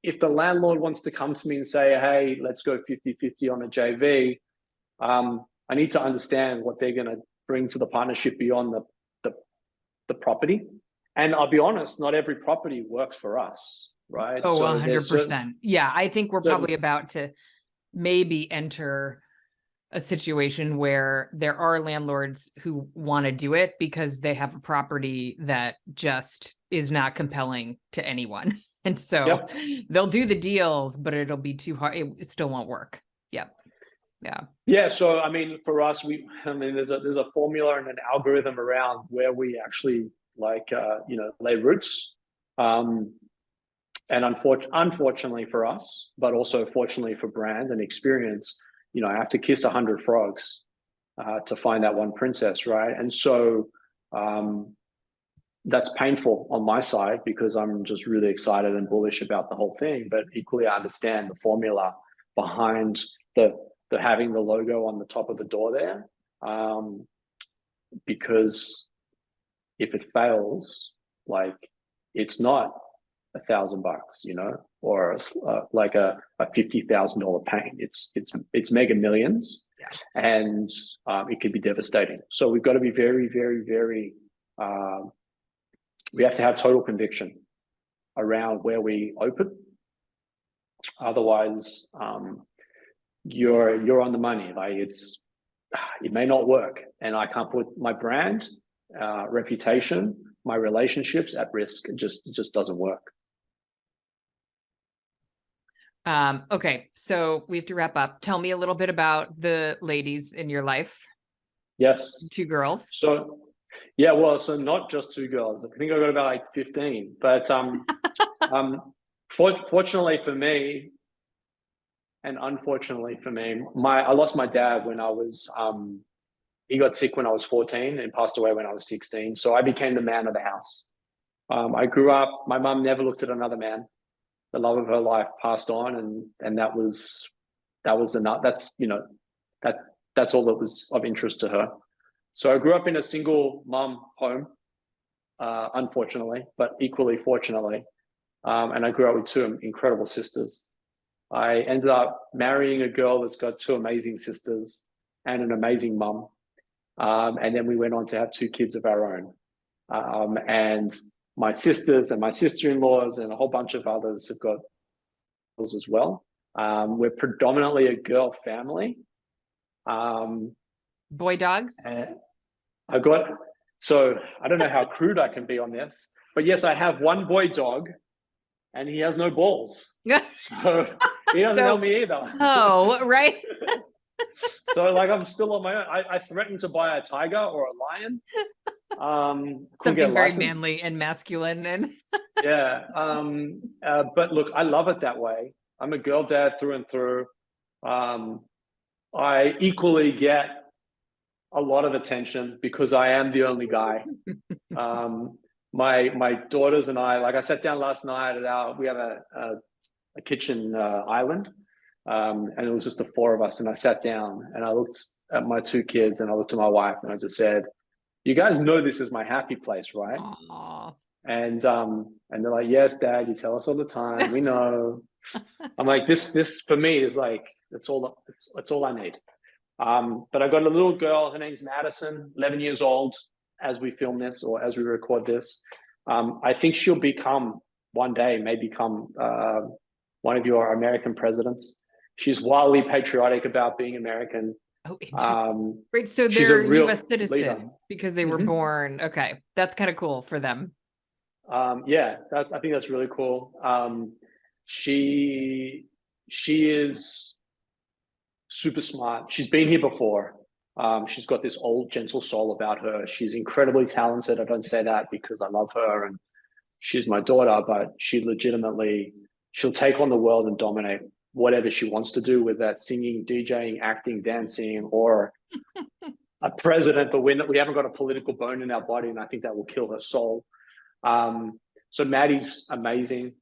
If the landlord wants to come to me and say, hey, let's go 50-50 on a JV, I need to understand what they're going to bring to the partnership beyond the property. And I'll be honest, not every property works for us, right? Oh, 100%. Yeah, I think we're probably about to maybe enter a situation where there are landlords who want to do it because they have a property that just is not compelling to anyone. And so they'll do the deals, but it'll be too hard. It still won't work. Yep. Yeah. So, I mean, for us, there's a formula and an algorithm around where we actually lay roots. And unfortunately for us, but also fortunately for brand and experience, I have to kiss 100 frogs to find that one princess, right? And so that's painful on my side because I'm just really excited and bullish about the whole thing. But equally, I understand the formula behind the having the logo on the top of the door there, because if it fails, like it's not $1,000, or like a $50,000 pain. It's mega millions, and it could be devastating. So we've got to be very, very, very. We have to have total conviction around where we open. Otherwise, you're on the money. Like it may not work, and I can't put my brand, reputation, my relationships at risk. It just doesn't work. Okay, so we have to wrap up. Tell me a little bit about the ladies in your life. Yes. 2 girls. So, yeah, well, so not just 2 girls. I think I got about like 15. But fortunately for me, and unfortunately for me, I lost my dad when I was he got sick when I was 14 and passed away when I was 16. So I became the man of the house. I grew up, my mum never looked at another man. The love of her life passed on, and that was enough. That's that's all that was of interest to her. So I grew up in a single mum home, unfortunately, but equally fortunately. And I grew up with 2 incredible sisters. I ended up marrying a girl that's got 2 amazing sisters. and an amazing mum. And then we went on to have 2 kids of our own. And my sisters and my sister-in-laws and a whole bunch of others have got girls as well. We're predominantly a girl family. Boy dogs? So I don't know how crude I can be on this, but yes, I have one boy dog and he has no balls. So he doesn't help me either. Oh, right. So like I'm still on my own. I threatened to buy a tiger or a lion. Something very manly and masculine and yeah. But look, I love it that way. I'm a girl dad through and through. I equally get a lot of attention because I am the only guy. My daughters and I, like I sat down last night at we have a kitchen island, and it was just the 4 of us. And I sat down and I looked at my 2 kids and I looked at my wife and I just said, "You guys know this is my happy place, right?" Aww. And they're like, "Yes, Dad, you tell us all the time. We know." I'm like, this for me is like, it's all I need. But I got a little girl, her name's Madison, 11 years old as we film this or as we record this. I think she'll one day may become one of your American presidents. She's wildly patriotic about being American. Oh, interesting. Right. So they're US citizens leader. Because they were born. Okay. That's kind of cool for them. Yeah, I think that's really cool. She is super smart. She's been here before. She's got this old gentle soul about her. She's incredibly talented. I don't say that because I love her and she's my daughter, but she'll take on the world and dominate whatever she wants to do, with that singing, DJing, acting, dancing, or a president. But we haven't got a political bone in our body, and I think that will kill her soul. So Maddie's amazing.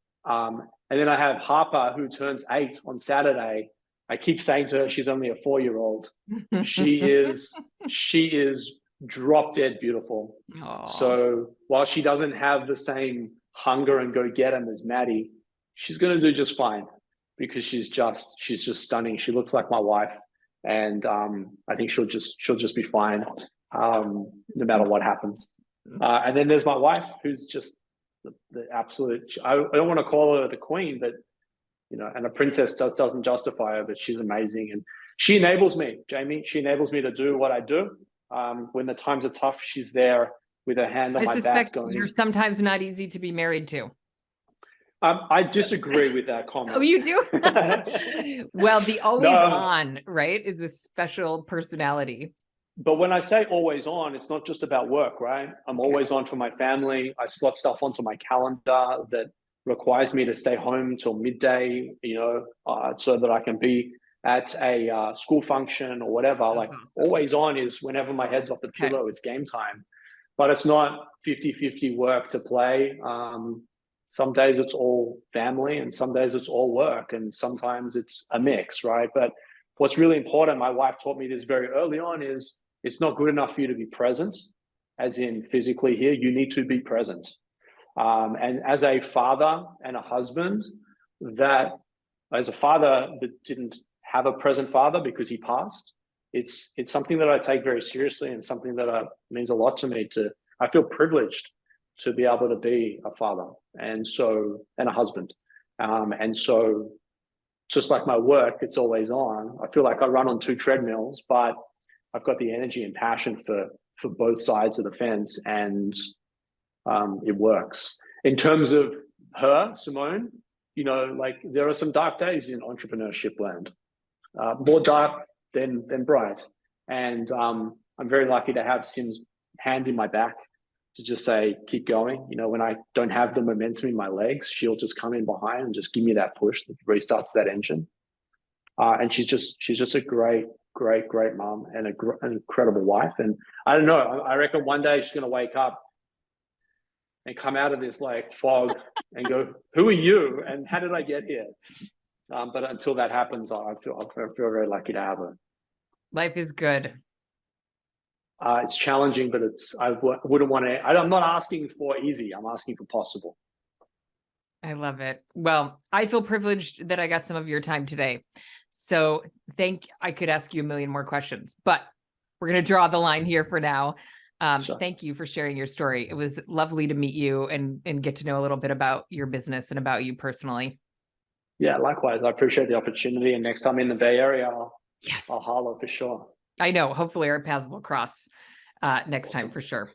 And then I have Harper, who turns 8 on Saturday. I keep saying to her, she's only a 4-year-old. She is drop dead beautiful. Aww. So while she doesn't have the same hunger and go get 'em as Maddie, she's going to do just fine because she's just stunning. She looks like my wife, and I think she'll just be fine, no matter what happens. And then there's my wife, who's just the absolute. I don't want to call her the queen, but and a princess doesn't justify her, but she's amazing, and she enables me, Jamie. She enables me to do what I do. When the times are tough, she's there with her hand on my back. You're sometimes not easy to be married to. I disagree with that comment. Oh, you do? Well, the always on, right, is a special personality. But when I say always on, it's not just about work, right? I'm always on for my family. I slot stuff onto my calendar that requires me to stay home till midday, so that I can be at a school function or whatever. That's like awesome. Always on is whenever my head's off the pillow, it's game time. But it's not 50-50 work to play. Some days it's all family and some days it's all work, and sometimes it's a mix, right? But what's really important, my wife taught me this very early on, is it's not good enough for you to be present, as in physically here. You need to be present. And as a father and a husband, as a father that didn't have a present father because he passed, it's something that I take very seriously, and something that means a lot to me. I feel privileged to be able to be a father and a husband. And so just like my work, it's always on. I feel like I run on 2 treadmills, but I've got the energy and passion for both sides of the fence, and it works. In terms of her, Simone, like there are some dark days in entrepreneurship land, more dark than bright. And I'm very lucky to have Sim's hand in my back to just say, keep going. When I don't have the momentum in my legs, she'll just come in behind and just give me that push that restarts that engine. And she's just a great mom and an incredible wife. And I don't know, I reckon one day she's going to wake up and come out of this like fog and go, who are you? And how did I get here? But until that happens, I feel very lucky to have her. Life is good. It's challenging, but I wouldn't want to. I'm not asking for easy. I'm asking for possible. I love it. Well, I feel privileged that I got some of your time today. So I could ask you a million more questions, but we're going to draw the line here for now. Sure. Thank you for sharing your story. It was lovely to meet you and get to know a little bit about your business and about you personally. Yeah, likewise. I appreciate the opportunity. And next time in the Bay Area, Yes, I'll holler for sure. I know. Hopefully our paths will cross next time Awesome. for sure.